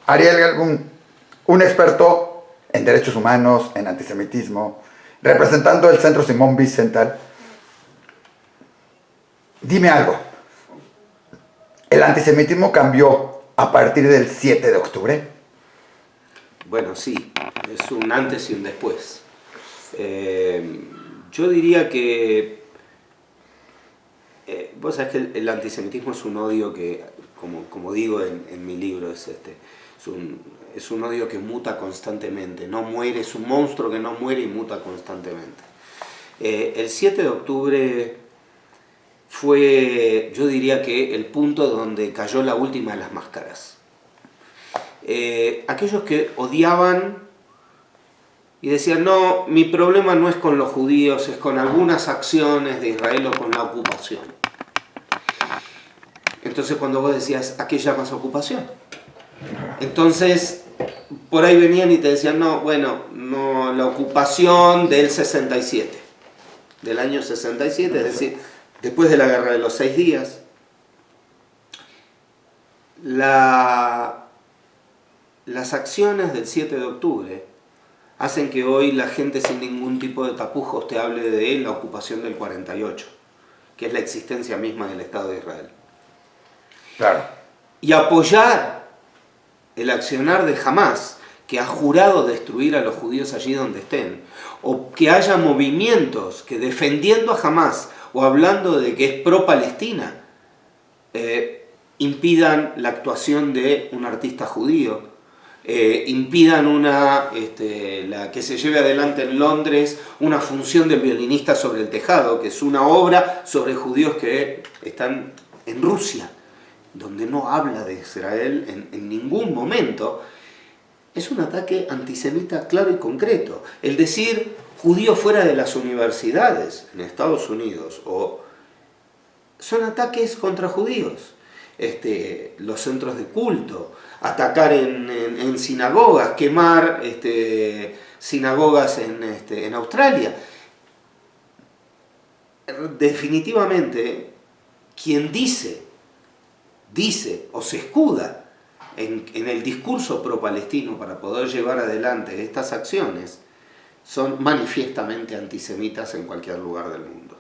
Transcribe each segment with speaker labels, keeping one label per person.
Speaker 1: Ariel Galgún, un experto en derechos humanos, en antisemitismo, representando el Centro Simón Wiesenthal. Dime algo. ¿El antisemitismo cambió a partir del 7 de octubre?
Speaker 2: Bueno, sí, es un antes y un después. Yo diría que vos sabés que el antisemitismo es un odio que, como digo en mi libro, es un odio que muta constantemente, no muere, es un monstruo que no muere y muta constantemente. El 7 de octubre fue, yo diría que el punto donde cayó la última de las máscaras. Aquellos que odiaban y decían, no, mi problema no es con los judíos, es con algunas acciones de Israel o con la ocupación. Entonces cuando vos decías, ¿a qué llamas ocupación? Entonces, por ahí venían y te decían, no, bueno, no, la ocupación del 67, del año 67, es decir, después de la Guerra de los 6 días. Las acciones del 7 de octubre hacen que hoy la gente sin ningún tipo de tapujos te hable de la ocupación del 48, que es la existencia misma del Estado de Israel.
Speaker 1: Claro.
Speaker 2: Y apoyar el accionar de Hamás, que ha jurado destruir a los judíos allí donde estén, o que haya movimientos que defendiendo a Hamás o hablando de que es pro-Palestina, impidan la actuación de un artista judío, impidan que se lleve adelante en Londres una función del violinista sobre el tejado, que es una obra sobre judíos que están en Rusia, donde no habla de Israel en ningún momento. Es un ataque antisemita claro y concreto. El decir judíos fuera de las universidades en Estados Unidos son ataques contra judíos. Los centros de culto, atacar en sinagogas, quemar sinagogas en Australia. Definitivamente, quien dice o se escuda en el discurso pro-palestino para poder llevar adelante estas acciones, son manifiestamente antisemitas en cualquier lugar del mundo.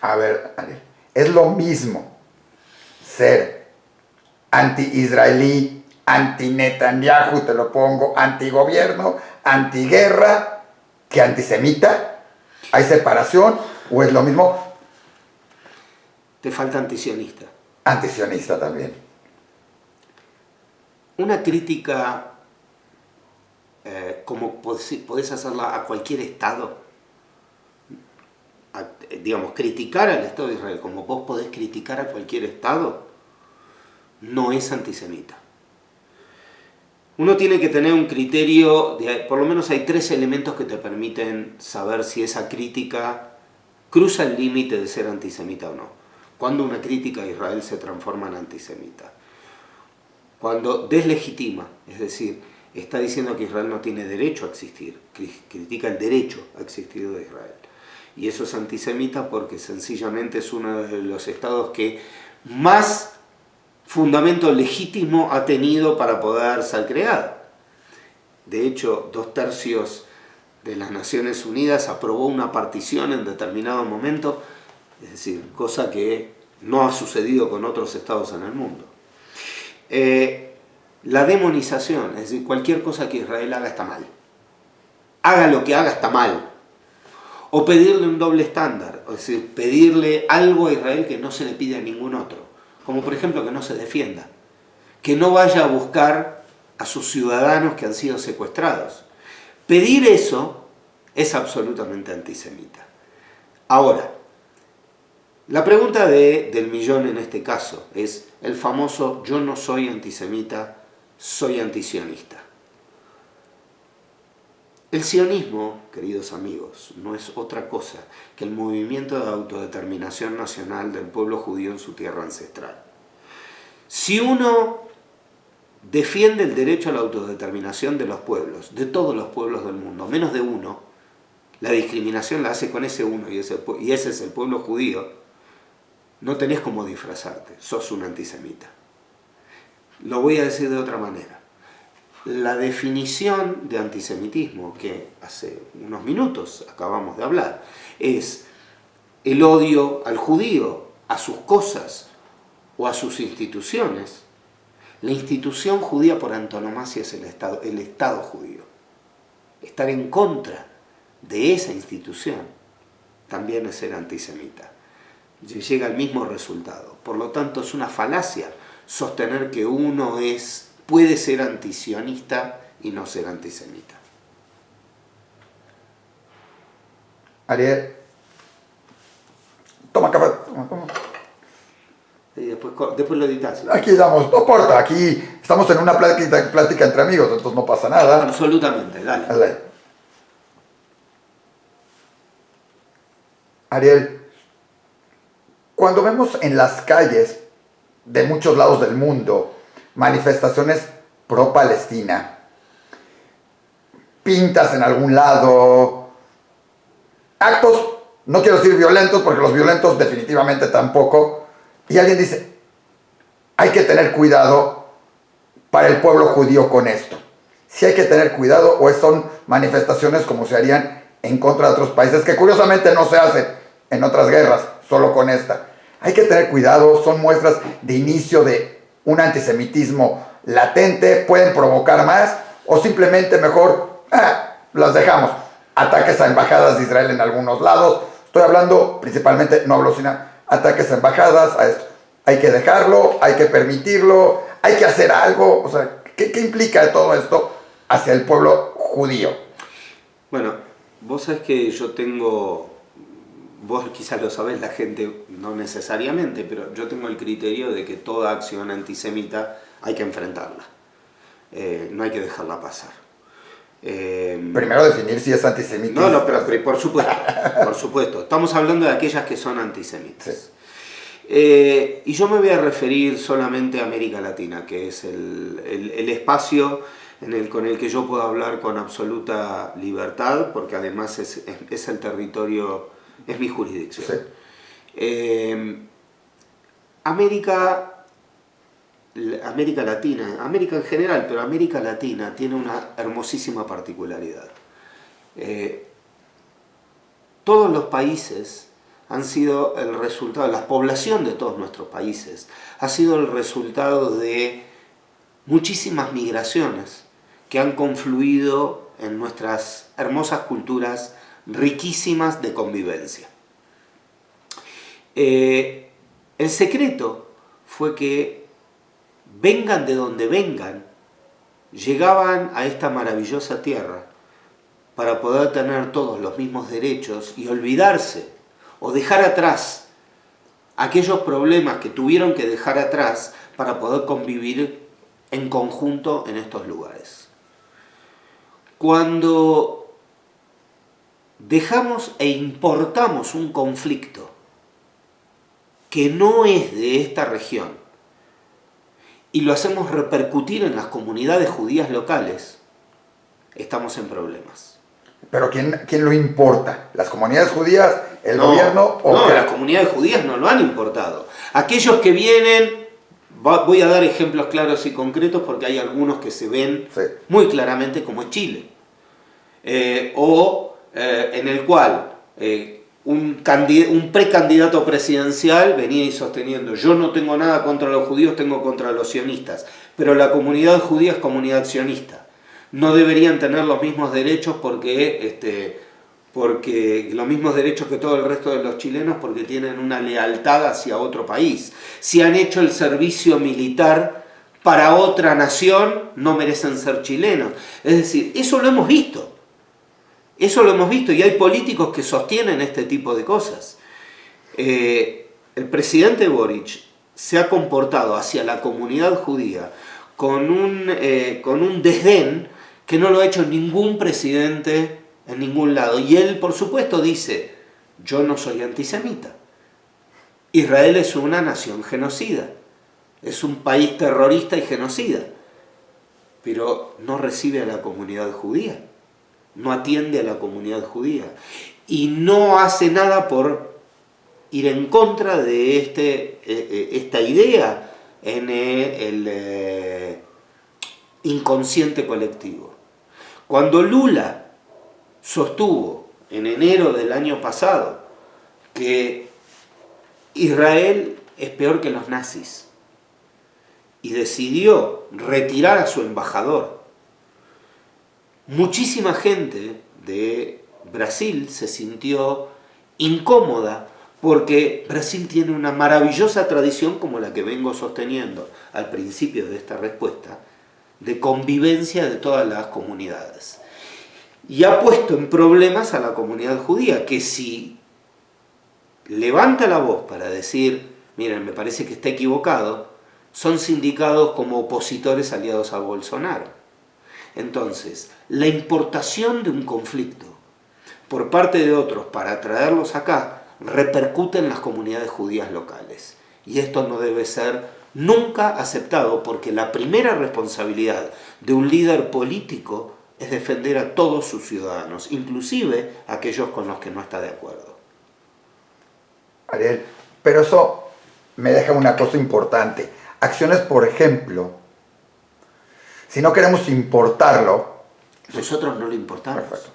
Speaker 1: A ver, Ariel, es lo mismo ser anti-israelí, anti-Netanyahu, te lo pongo, anti-gobierno, anti-guerra, que antisemita. ¿Hay separación o es lo mismo?
Speaker 2: Te falta antisionista.
Speaker 1: Antisionista también.
Speaker 2: Una crítica, como podés hacerla a cualquier Estado, digamos, criticar al Estado de Israel como vos podés criticar a cualquier Estado, no es antisemita. Uno tiene que tener un criterio, por lo menos hay 3 elementos que te permiten saber si esa crítica cruza el límite de ser antisemita o no. Cuando una crítica a Israel se transforma en antisemita. Cuando deslegitima, es decir, está diciendo que Israel no tiene derecho a existir, critica el derecho a existir de Israel. Y eso es antisemita porque sencillamente es uno de los estados que más fundamento legítimo ha tenido para poder ser creado. De hecho, 2/3 de las Naciones Unidas aprobó una partición en determinado momento, es decir, cosa que no ha sucedido con otros estados en el mundo. La demonización, es decir, cualquier cosa que Israel haga está mal. Haga lo que haga está mal. O pedirle un doble estándar, es decir, pedirle algo a Israel que no se le pide a ningún otro. Como por ejemplo que no se defienda, que no vaya a buscar a sus ciudadanos que han sido secuestrados. Pedir eso es absolutamente antisemita. Ahora, la pregunta del millón en este caso es el famoso yo no soy antisemita, soy antisionista. El sionismo, queridos amigos, no es otra cosa que el movimiento de autodeterminación nacional del pueblo judío en su tierra ancestral. Si uno defiende el derecho a la autodeterminación de los pueblos, de todos los pueblos del mundo, menos de uno, la discriminación la hace con ese uno y ese es el pueblo judío, no tenés cómo disfrazarte, sos un antisemita. Lo voy a decir de otra manera. La definición de antisemitismo, que hace unos minutos acabamos de hablar, es el odio al judío, a sus cosas o a sus instituciones. La institución judía por antonomasia es el Estado judío. Estar en contra de esa institución también es ser antisemita. Llega al mismo resultado. Por lo tanto, es una falacia sostener que uno puede ser antisionista y no ser antisemita.
Speaker 1: Ariel, toma café. Toma.
Speaker 2: Y después lo editas.
Speaker 1: Aquí damos, no importa, aquí estamos en una plática entre amigos, entonces no pasa nada.
Speaker 2: Absolutamente, dale.
Speaker 1: Dale. Ariel, cuando vemos en las calles de muchos lados del mundo manifestaciones pro-Palestina, pintas en algún lado, actos, no quiero decir violentos, porque los violentos definitivamente tampoco, y alguien dice, hay que tener cuidado para el pueblo judío con esto. Si hay que tener cuidado, o son manifestaciones como se harían en contra de otros países, que curiosamente no se hacen en otras guerras, solo con esta. Hay que tener cuidado, son muestras de inicio de un antisemitismo latente, pueden provocar más, o simplemente mejor las dejamos. Ataques a embajadas de Israel en algunos lados, estoy hablando principalmente, no hablo sin ataques a embajadas, a esto. Hay que dejarlo, hay que permitirlo, hay que hacer algo. O sea, ¿qué implica todo esto hacia el pueblo judío?
Speaker 2: Bueno, vos sabés que yo vos quizás lo sabés, la gente no necesariamente, pero yo tengo el criterio de que toda acción antisemita hay que enfrentarla. No hay que dejarla pasar.
Speaker 1: Primero definir si es antisemita.
Speaker 2: No, pero por supuesto. Estamos hablando de aquellas que son antisemitas.
Speaker 1: Sí.
Speaker 2: Y yo me voy a referir solamente a América Latina, que es el espacio con el que yo puedo hablar con absoluta libertad, porque además es el territorio, es mi jurisdicción. Sí. América Latina, América en general, pero América Latina tiene una hermosísima particularidad. Todos los países han sido el resultado, la población de todos nuestros países ha sido el resultado de muchísimas migraciones que han confluido en nuestras hermosas culturas riquísimas de convivencia. El secreto fue que vengan de donde vengan, llegaban a esta maravillosa tierra para poder tener todos los mismos derechos y olvidarse o dejar atrás aquellos problemas que tuvieron que dejar atrás para poder convivir en conjunto en estos lugares. Cuando dejamos e importamos un conflicto que no es de esta región y lo hacemos repercutir en las comunidades judías locales, estamos en problemas.
Speaker 1: ¿Pero quién lo importa? ¿Las comunidades judías? ¿El gobierno?
Speaker 2: No, las comunidades judías no lo han importado. Aquellos que vienen, voy a dar ejemplos claros y concretos porque hay algunos que se ven muy claramente, como es Chile. En el cual un precandidato presidencial venía y sosteniendo: yo no tengo nada contra los judíos, tengo contra los sionistas, pero la comunidad judía es comunidad sionista. No deberían tener los mismos derechos porque los mismos derechos que todo el resto de los chilenos, porque tienen una lealtad hacia otro país. Si han hecho el servicio militar para otra nación, no merecen ser chilenos. Es decir, eso lo hemos visto. Eso lo hemos visto y hay políticos que sostienen este tipo de cosas. El presidente Boric se ha comportado hacia la comunidad judía con un desdén que no lo ha hecho ningún presidente en ningún lado. Y él, por supuesto, dice: yo no soy antisemita. Israel es una nación genocida. Es un país terrorista y genocida. Pero no recibe a la comunidad judía. No atiende a la comunidad judía. Y no hace nada por ir en contra de esta idea en inconsciente colectivo. Cuando Lula sostuvo en enero del año pasado que Israel es peor que los nazis y decidió retirar a su embajador, muchísima gente de Brasil se sintió incómoda porque Brasil tiene una maravillosa tradición, como la que vengo sosteniendo al principio de esta respuesta, de convivencia de todas las comunidades. Y ha puesto en problemas a la comunidad judía, que si levanta la voz para decir, miren, me parece que está equivocado, son sindicados como opositores aliados a Bolsonaro. Entonces, la importación de un conflicto por parte de otros para traerlos acá repercute en las comunidades judías locales. Y esto no debe ser nunca aceptado, porque la primera responsabilidad de un líder político es defender a todos sus ciudadanos, inclusive a aquellos con los que no está de acuerdo.
Speaker 1: Ariel, pero eso me deja una cosa importante. Acciones, por ejemplo, si no queremos importarlo...
Speaker 2: Nosotros no lo importamos.
Speaker 1: Perfecto.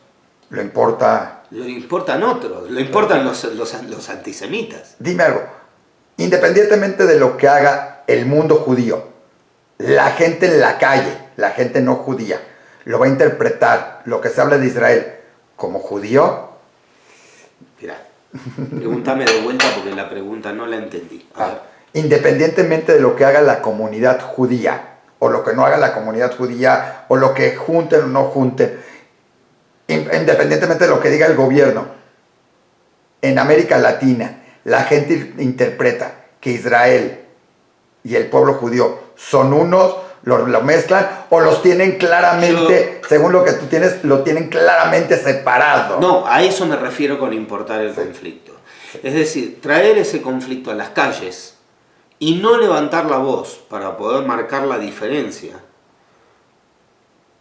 Speaker 1: Lo importa...
Speaker 2: Lo importan otros, lo importan los antisemitas.
Speaker 1: Dime algo, independientemente de lo que haga el mundo judío, la gente en la calle, la gente no judía, lo va a interpretar lo que se habla de Israel como judío.
Speaker 2: Mirá, pregúntame de vuelta porque la pregunta no la entendí. A ver.
Speaker 1: Independientemente de lo que haga la comunidad judía, o lo que no haga la comunidad judía, o lo que junten o no junten, independientemente de lo que diga el gobierno, en América Latina la gente interpreta que Israel y el pueblo judío son unos, lo mezclan o los tienen claramente, según lo que tú tienes, lo tienen claramente separado.
Speaker 2: No, a eso me refiero con importar el conflicto. Es decir, traer ese conflicto a las calles y no levantar la voz para poder marcar la diferencia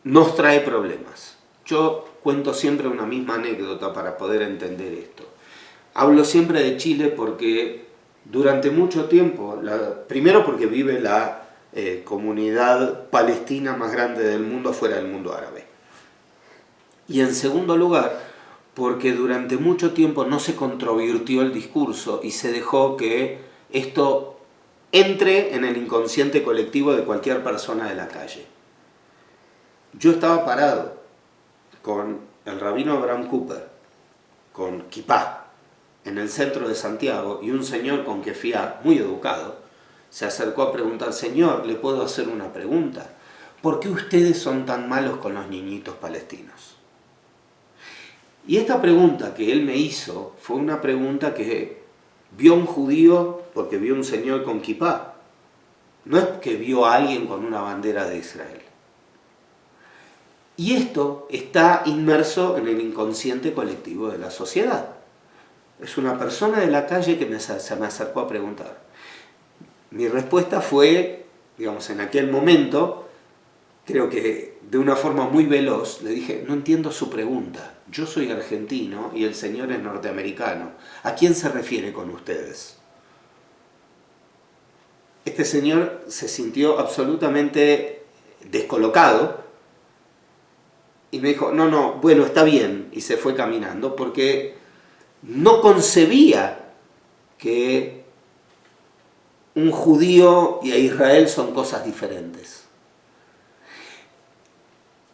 Speaker 2: nos trae problemas. Yo cuento siempre una misma anécdota para poder entender esto. Hablo siempre de Chile porque durante mucho tiempo, primero porque vive la comunidad palestina más grande del mundo fuera del mundo árabe. Y en segundo lugar, porque durante mucho tiempo no se controvirtió el discurso y se dejó que esto entre en el inconsciente colectivo de cualquier persona de la calle. Yo estaba parado con el rabino Abraham Cooper, con kipá, en el centro de Santiago, y un señor con kefía, muy educado, se acercó a preguntar: señor, ¿le puedo hacer una pregunta? ¿Por qué ustedes son tan malos con los niñitos palestinos? Y esta pregunta que él me hizo fue una pregunta que vio un judío porque vio un señor con kipá. No es que vio a alguien con una bandera de Israel. Y esto está inmerso en el inconsciente colectivo de la sociedad. Es una persona de la calle que se me acercó a preguntar. Mi respuesta fue, digamos, en aquel momento, creo que de una forma muy veloz, le dije: no entiendo su pregunta. Yo soy argentino y el señor es norteamericano. ¿A quién se refiere con ustedes? Este señor se sintió absolutamente descolocado y me dijo: no, bueno, está bien, y se fue caminando porque no concebía que un judío y a Israel son cosas diferentes.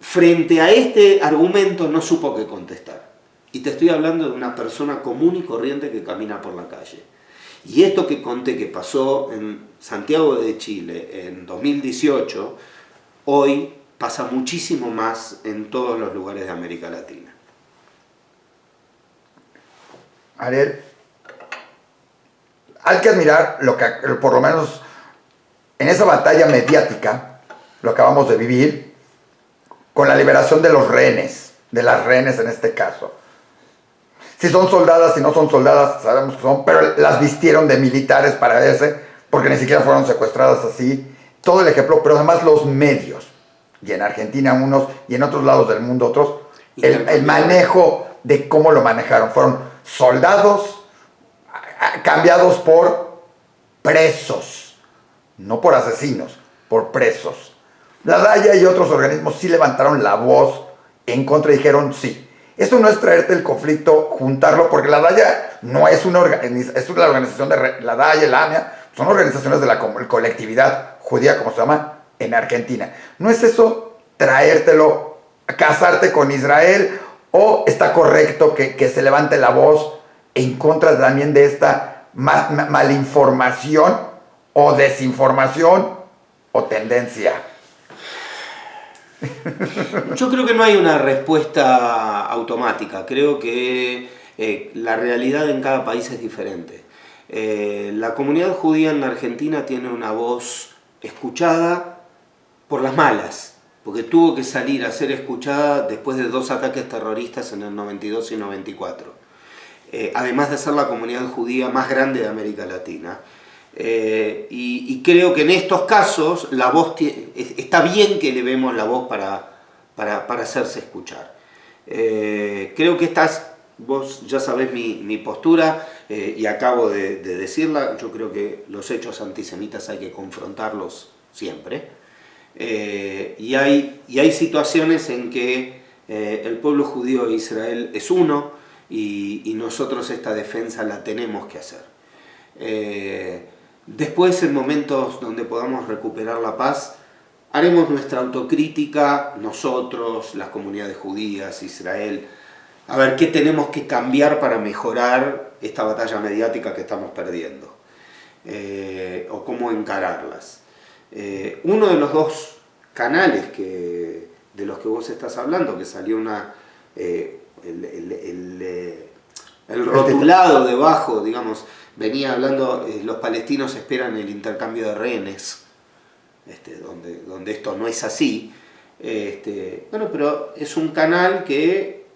Speaker 2: Frente a este argumento no supo qué contestar. Y te estoy hablando de una persona común y corriente que camina por la calle. Y esto que conté que pasó en Santiago de Chile en 2018, hoy pasa muchísimo más en todos los lugares de América Latina.
Speaker 1: Ariel, hay que admirar lo que, por lo menos en esa batalla mediática, lo acabamos de vivir, con la liberación de los rehenes, de las rehenes en este caso. Si son soldadas, si no son soldadas, sabemos que son, pero las vistieron de militares para ese, porque ni siquiera fueron secuestradas así. Todo el ejemplo, pero además los medios, y en Argentina unos, y en otros lados del mundo otros, el manejo de cómo lo manejaron. Fueron soldados cambiados por presos, no por asesinos, por presos. La DAIA y otros organismos sí levantaron la voz en contra y dijeron sí. Esto no es traerte el conflicto, juntarlo, porque la DAIA no es una organización, es la organización de la DAIA, la AMIA, son organizaciones de la colectividad judía, como se llama, en Argentina. ¿No es eso traértelo, casarte con Israel, o está correcto que se levante la voz en contra también de esta malinformación o desinformación o tendencia?
Speaker 2: Yo creo que no hay una respuesta automática. Creo que la realidad en cada país es diferente. La comunidad judía en la Argentina tiene una voz escuchada por las malas, porque tuvo que salir a ser escuchada después de 2 ataques terroristas en el 92 y 94. Además de ser la comunidad judía más grande de América Latina. Y creo que en estos casos la voz está bien que le vemos la voz para hacerse escuchar. Creo que vos ya sabés mi postura y acabo de decirla. Yo creo que los hechos antisemitas hay que confrontarlos siempre. Y hay situaciones en que el pueblo judío de Israel es uno y nosotros esta defensa la tenemos que hacer. Después, en momentos donde podamos recuperar la paz, haremos nuestra autocrítica, nosotros, las comunidades judías, Israel, a ver qué tenemos que cambiar para mejorar esta batalla mediática que estamos perdiendo, o cómo encararlas. Uno de los 2 canales de los que vos estás hablando, que salió el rotulado debajo, digamos, venía hablando, los palestinos esperan el intercambio de rehenes, donde esto no es así. Bueno, pero es un canal que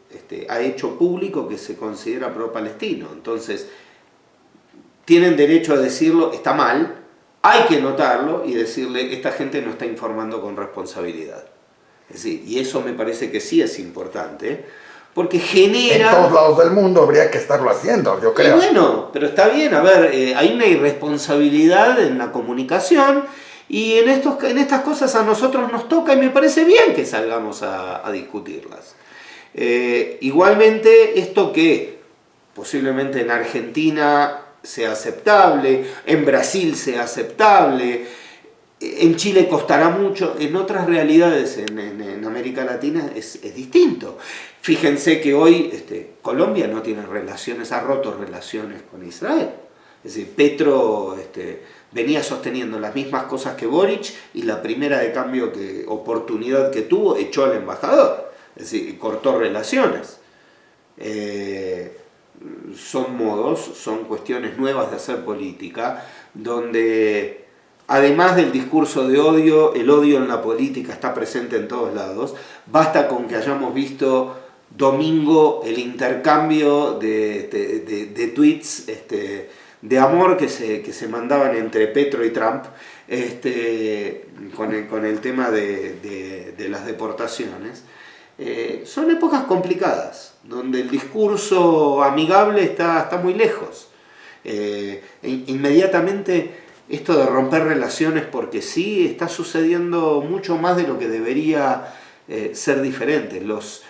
Speaker 2: ha hecho público que se considera pro-palestino, entonces tienen derecho a decirlo, está mal, hay que notarlo y decirle, esta gente no está informando con responsabilidad. Es decir, y eso me parece que sí es importante, porque genera...
Speaker 1: En todos lados del mundo habría que estarlo haciendo, yo creo.
Speaker 2: Y bueno, pero está bien, a ver, hay una irresponsabilidad en la comunicación y en estas cosas a nosotros nos toca y me parece bien que salgamos a discutirlas. Igualmente, esto que posiblemente en Argentina sea aceptable, en Brasil sea aceptable, en Chile costará mucho, en otras realidades en América Latina es distinto. Fíjense que hoy Colombia no tiene relaciones, ha roto relaciones con Israel. Es decir, Petro venía sosteniendo las mismas cosas que Boric y la primera de cambio oportunidad que tuvo echó al embajador. Es decir, cortó relaciones. Son modos, son cuestiones nuevas de hacer política, donde además del discurso de odio, el odio en la política está presente en todos lados. Basta con que hayamos visto domingo el intercambio de tweets de amor que se mandaban entre Petro y Trump con el tema de las deportaciones. Son épocas complicadas, donde el discurso amigable está muy lejos. Inmediatamente esto de romper relaciones porque sí, está sucediendo mucho más de lo que debería ser diferente. Los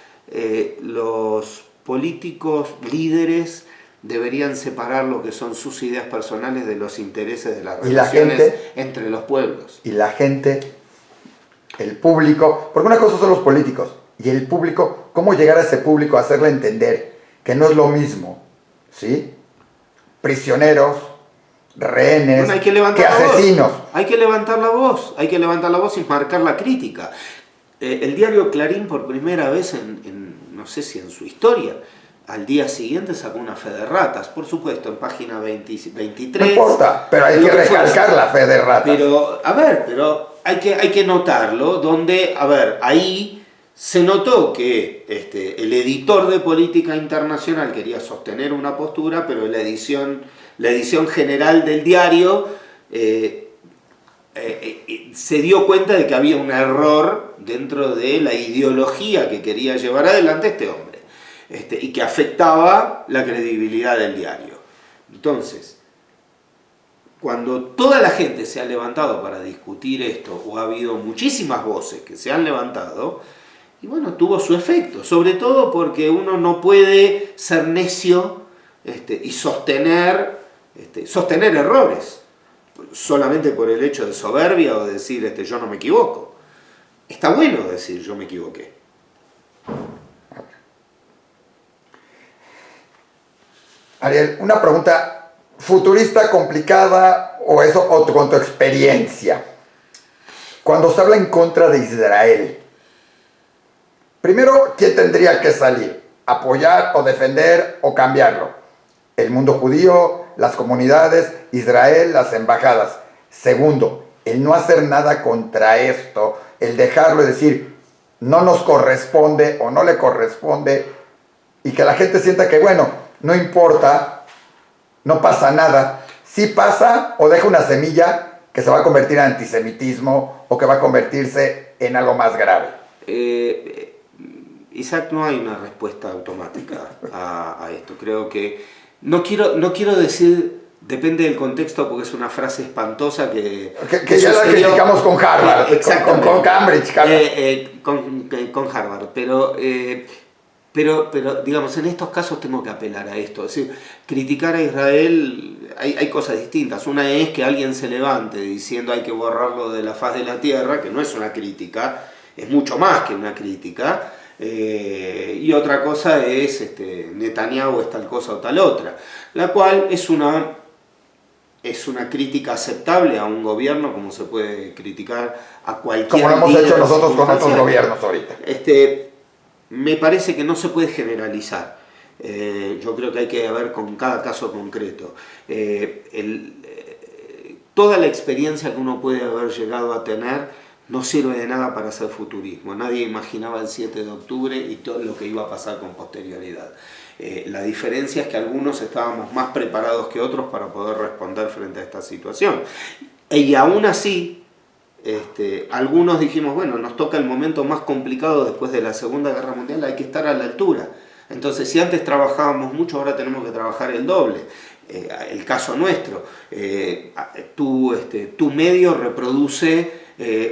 Speaker 2: políticos líderes deberían separar lo que son sus ideas personales de los intereses de las relaciones entre los pueblos.
Speaker 1: Y la gente, el público, porque una cosa son los políticos, y el público, ¿cómo llegar a ese público a hacerle entender que no es lo mismo? ¿Sí? Prisioneros, rehenes,
Speaker 2: bueno, que
Speaker 1: asesinos.
Speaker 2: Hay que levantar la voz y marcar la crítica. El diario Clarín por primera vez no sé si en su historia, al día siguiente sacó una fe de ratas, por supuesto, en página 23.
Speaker 1: No importa, pero hay que recalcar la fe de ratas.
Speaker 2: Pero, hay que notarlo, donde, ahí se notó que el editor de política internacional quería sostener una postura, pero la edición general del diario se dio cuenta de que había un error dentro de la ideología que quería llevar adelante este hombre, y que afectaba la credibilidad del diario. Entonces, cuando toda la gente se ha levantado para discutir esto, o ha habido muchísimas voces que se han levantado, y bueno, tuvo su efecto, sobre todo porque uno no puede ser necio y sostener errores, solamente por el hecho de soberbia o de decir yo no me equivoco. Está bueno decir yo me equivoqué.
Speaker 1: Ariel, una pregunta futurista, complicada, o con tu experiencia. Cuando se habla en contra de Israel, primero, ¿quién tendría que salir? ¿Apoyar o defender o cambiarlo? El mundo judío, las comunidades, Israel, las embajadas. Segundo, el no hacer nada contra esto, el dejarlo y decir, no nos corresponde o no le corresponde, y que la gente sienta que, bueno, no importa, no pasa nada. Sí pasa o deja una semilla que se va a convertir en antisemitismo o que va a convertirse en algo más grave.
Speaker 2: Isaac, no hay una respuesta automática a esto. Creo que no quiero decir, depende del contexto, porque es una frase espantosa que
Speaker 1: ya la criticamos con Harvard, con Cambridge.
Speaker 2: Con Harvard, pero digamos, en estos casos tengo que apelar a esto. Es decir, criticar a Israel, hay cosas distintas. Una es que alguien se levante diciendo hay que borrarlo de la faz de la tierra, que no es una crítica, es mucho más que una crítica. Y otra cosa es Netanyahu es tal cosa o tal otra, la cual es una crítica aceptable a un gobierno, como se puede criticar a cualquier,
Speaker 1: como lo hemos hecho nosotros con otros
Speaker 2: circunstancia.
Speaker 1: gobiernos ahorita.
Speaker 2: Me parece que no se puede generalizar. Yo creo que hay que ver con cada caso concreto. Toda la experiencia que uno puede haber llegado a tener no sirve de nada para hacer futurismo. Nadie imaginaba el 7 de octubre y todo lo que iba a pasar con posterioridad. La diferencia es que algunos estábamos más preparados que otros para poder responder frente a esta situación. Y aún así, algunos dijimos, bueno, nos toca el momento más complicado después de la Segunda Guerra Mundial, hay que estar a la altura. Entonces, si antes trabajábamos mucho, ahora tenemos que trabajar el doble. El caso nuestro, tu medio reproduce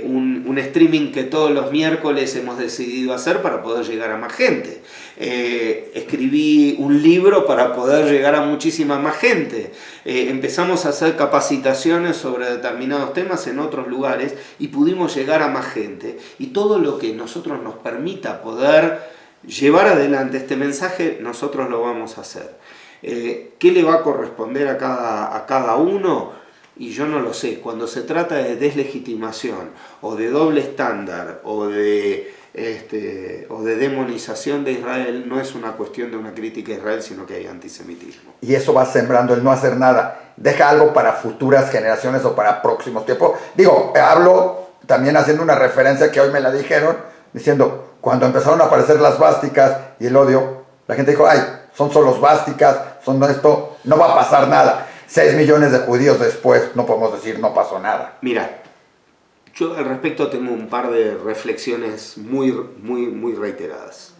Speaker 2: un streaming que todos los miércoles hemos decidido hacer para poder llegar a más gente. Escribí un libro para poder llegar a muchísima más gente. Empezamos a hacer capacitaciones sobre determinados temas en otros lugares y pudimos llegar a más gente. Y todo lo que nosotros nos permita poder llevar adelante este mensaje, nosotros lo vamos a hacer. ¿Qué le va a corresponder a cada uno? Y yo no lo sé. Cuando se trata de deslegitimación o de doble estándar o de demonización de Israel, no es una cuestión de una crítica a Israel, sino que hay antisemitismo.
Speaker 1: Y eso va sembrando el no hacer nada. Deja algo para futuras generaciones o para próximos tiempos. Digo, hablo también haciendo una referencia que hoy me la dijeron, diciendo, cuando empezaron a aparecer las svásticas y el odio, la gente dijo, ay, son solo svásticas, son esto, no va a pasar nada. 6 millones de judíos después, no podemos decir no pasó nada.
Speaker 2: Mira, yo al respecto tengo un par de reflexiones muy reiteradas.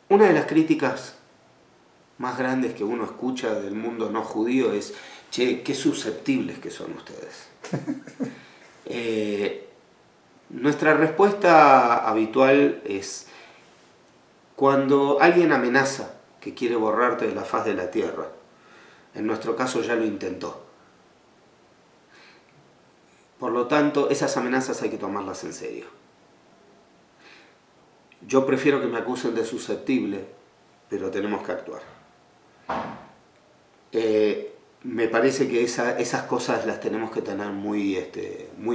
Speaker 2: Una de las críticas más grandes que uno escucha del mundo no judío es, che, qué susceptibles que son ustedes. Nuestra respuesta habitual es, cuando alguien amenaza que quiere borrarte de la faz de la tierra, en nuestro caso ya lo intentó. Por lo tanto, esas amenazas hay que tomarlas en serio. Yo prefiero que me acusen de susceptible, pero tenemos que actuar. Me parece que esas cosas las tenemos que tener muy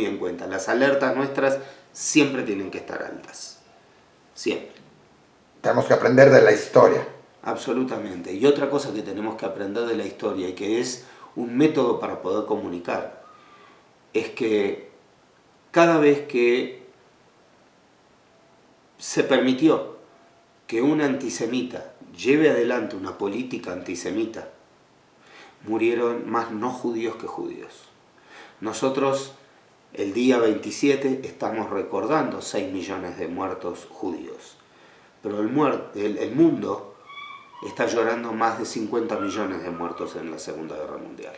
Speaker 2: en cuenta. Las alertas nuestras siempre tienen que estar altas. Siempre.
Speaker 1: Tenemos que aprender de la historia.
Speaker 2: Absolutamente. Y otra cosa que tenemos que aprender de la historia y que es un método para poder comunicar, es que cada vez que se permitió que un antisemita lleve adelante una política antisemita, murieron más no judíos que judíos. Nosotros, el día 27, estamos recordando 6 millones de muertos judíos. Pero el mundo está llorando más de 50 millones de muertos en la Segunda Guerra Mundial.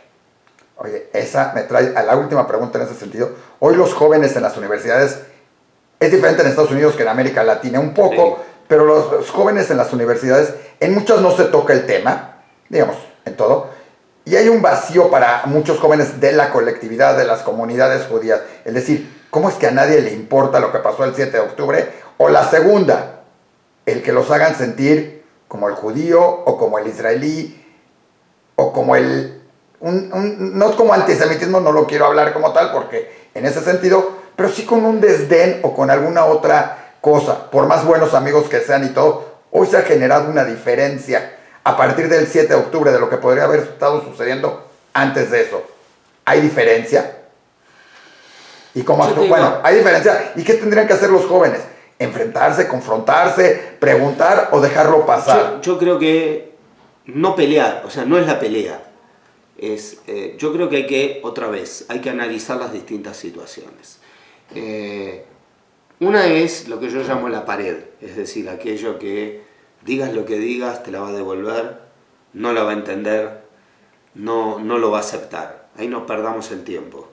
Speaker 1: Oye, esa me trae a la última pregunta en ese sentido. Hoy los jóvenes en las universidades, es diferente en Estados Unidos que en América Latina un poco,
Speaker 2: Sí.
Speaker 1: pero los jóvenes en las universidades, en muchas no se toca el tema, digamos, en todo, y hay un vacío para muchos jóvenes de la colectividad, de las comunidades judías. Es decir, ¿cómo es que a nadie le importa lo que pasó el 7 de octubre? O la segunda, el que los hagan sentir como el judío o como el israelí o como el... no como antisemitismo, no lo quiero hablar como tal porque en ese sentido, pero sí con un desdén o con alguna otra cosa, por más buenos amigos que sean y todo, hoy se ha generado una diferencia a partir del 7 de octubre de lo que podría haber estado sucediendo antes de eso. ¿Hay diferencia? ¿Y cómo bueno, hay diferencia. ¿Y qué tendrían que hacer los jóvenes? ¿Enfrentarse, confrontarse, preguntar o dejarlo pasar?
Speaker 2: Yo creo que no pelear, o sea, no es la pelea. Yo creo que hay que analizar las distintas situaciones. Una es lo que yo llamo la pared, es decir, aquello que digas lo que digas, te la va a devolver, no la va a entender, no lo va a aceptar. Ahí no perdamos el tiempo.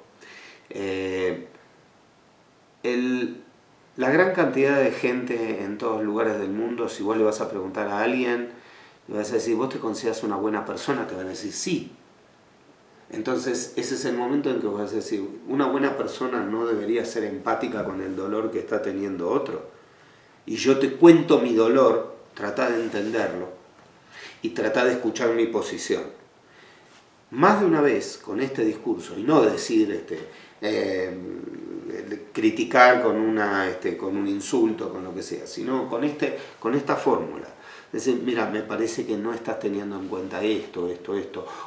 Speaker 2: La gran cantidad de gente en todos lugares del mundo, si vos le vas a preguntar a alguien, le vas a decir, ¿vos te consideras una buena persona? Te van a decir, sí. Entonces, ese es el momento en que vos vas a decir, una buena persona no debería ser empática con el dolor que está teniendo otro. Y yo te cuento mi dolor, trata de entenderlo y trata de escuchar mi posición. Más de una vez con este discurso, y no decir, criticar con un insulto, con lo que sea, sino con esta fórmula. Decir, mira, me parece que no estás teniendo en cuenta esto,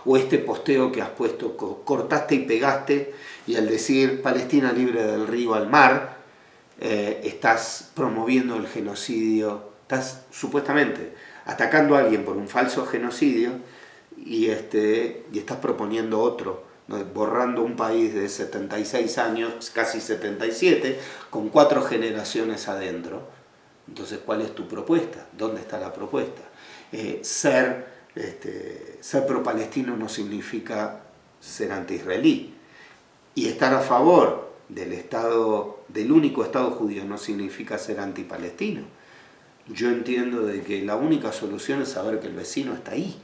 Speaker 2: o este posteo que has puesto, cortaste y pegaste, y al decir Palestina libre del río al mar, estás promoviendo el genocidio, estás supuestamente atacando a alguien por un falso genocidio, y estás proponiendo otro, ¿no? Borrando un país de 76 años, casi 77, con 4 generaciones adentro. Entonces, ¿cuál es tu propuesta? ¿Dónde está la propuesta? Ser pro-palestino no significa ser anti-israelí. Y estar a favor del único Estado judío no significa ser anti-palestino. Yo entiendo de que la única solución es saber que el vecino está ahí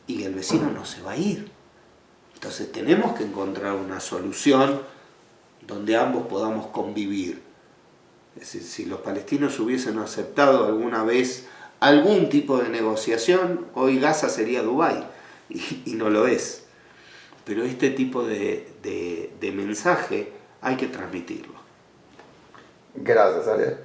Speaker 2: y que el vecino no se va a ir. Entonces tenemos que encontrar una solución donde ambos podamos convivir. Es decir, si los palestinos hubiesen aceptado alguna vez algún tipo de negociación, hoy Gaza sería Dubái, y no lo es. Pero este tipo de mensaje hay que transmitirlo.
Speaker 1: Gracias, Ariel.